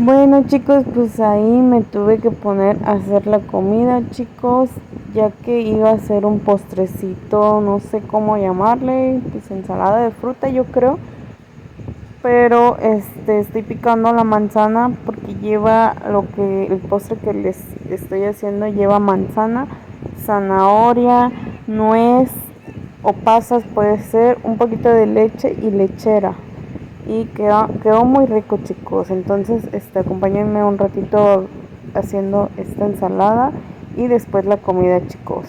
Bueno chicos, pues ahí me tuve que poner a hacer la comida chicos, ya que iba a hacer un postrecito, no sé cómo llamarle, pues ensalada de fruta yo creo, pero estoy picando la manzana porque lleva el postre que les estoy haciendo lleva manzana, zanahoria, nuez o pasas puede ser, un poquito de leche y lechera. Y quedó muy rico chicos, entonces acompáñenme un ratito haciendo esta ensalada y después la comida chicos.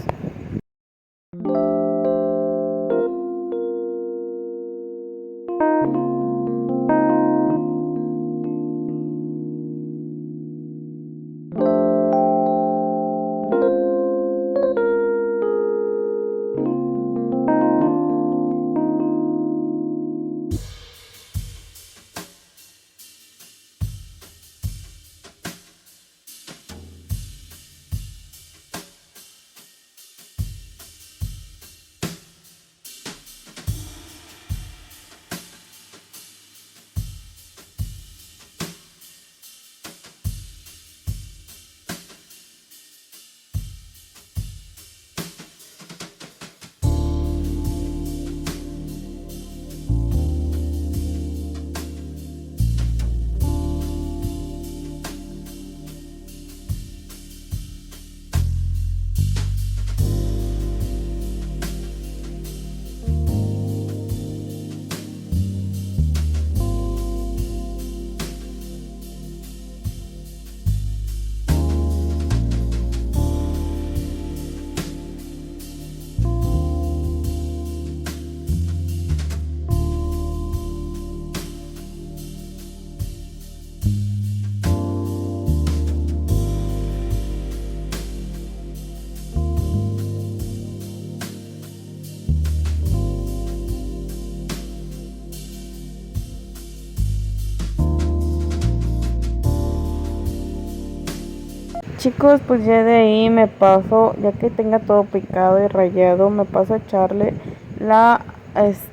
Chicos, pues ya de ahí me paso, ya que tenga todo picado y rallado, me paso a echarle la,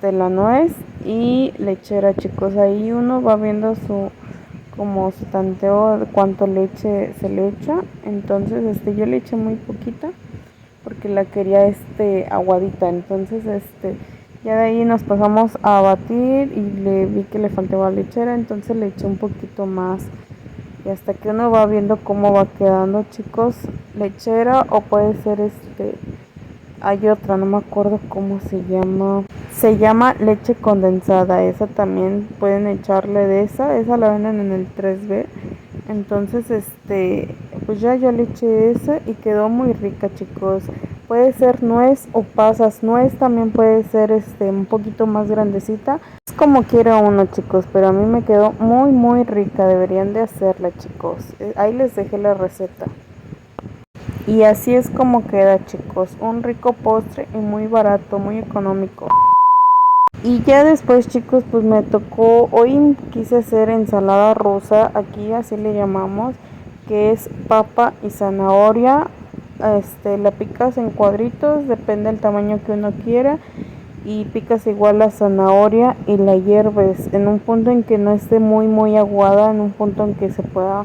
la nuez y lechera, chicos. Ahí uno va viendo como su tanteo de cuánto leche se le echa. Entonces, yo le eché muy poquita porque la quería, aguadita. Entonces, ya de ahí nos pasamos a batir y le vi que le faltaba lechera, entonces le eché un poquito más y hasta que uno va viendo cómo va quedando chicos, lechera o puede ser hay otra, no me acuerdo cómo se llama leche condensada, esa también pueden echarle de esa la venden en el 3B. Entonces pues ya yo le eché esa y quedó muy rica chicos. Puede ser nuez o pasas, nuez también puede ser un poquito más grandecita, es como quiera uno chicos, pero a mí me quedó muy rica, deberían de hacerla chicos. Ahí les dejé la receta. Y así es como queda chicos, un rico postre y muy barato, muy económico. Y ya después chicos, pues me tocó, hoy quise hacer ensalada rusa, aquí así le llamamos, que es papa y zanahoria. La picas en cuadritos, depende del tamaño que uno quiera, y picas igual la zanahoria y la hierves en un punto en que no esté muy aguada, en un punto en que se pueda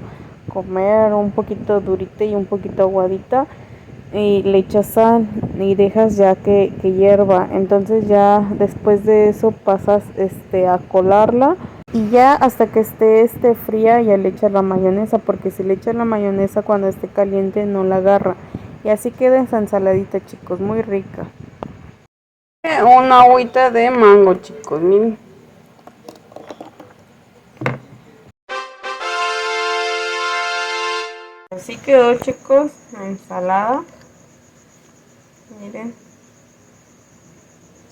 comer, un poquito durita y un poquito aguadita, y le echas sal y dejas ya que hierva. Entonces ya después de eso pasas a colarla y ya hasta que esté fría ya le echas la mayonesa, porque si le echas la mayonesa cuando esté caliente no la agarra. Y así queda esa ensaladita chicos, muy rica. Una agüita de mango chicos, miren. Así quedó chicos la ensalada. Miren,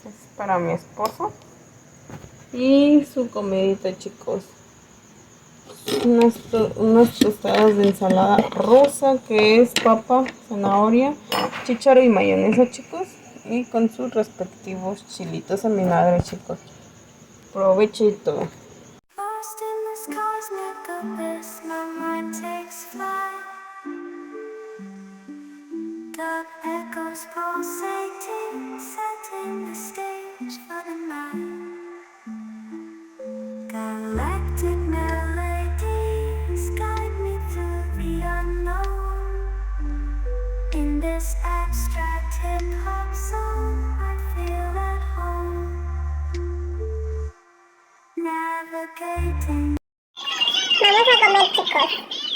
es para mi esposo y su comidita chicos, unos tostadas de ensalada rusa, que es papa, zanahoria, chícharo y mayonesa chicos, y con sus respectivos chilitos en vinagre chicos. Provechito. Dark echoes pulsating, setting the stage for the night. Galactic melodies Vamos a comer, chicos.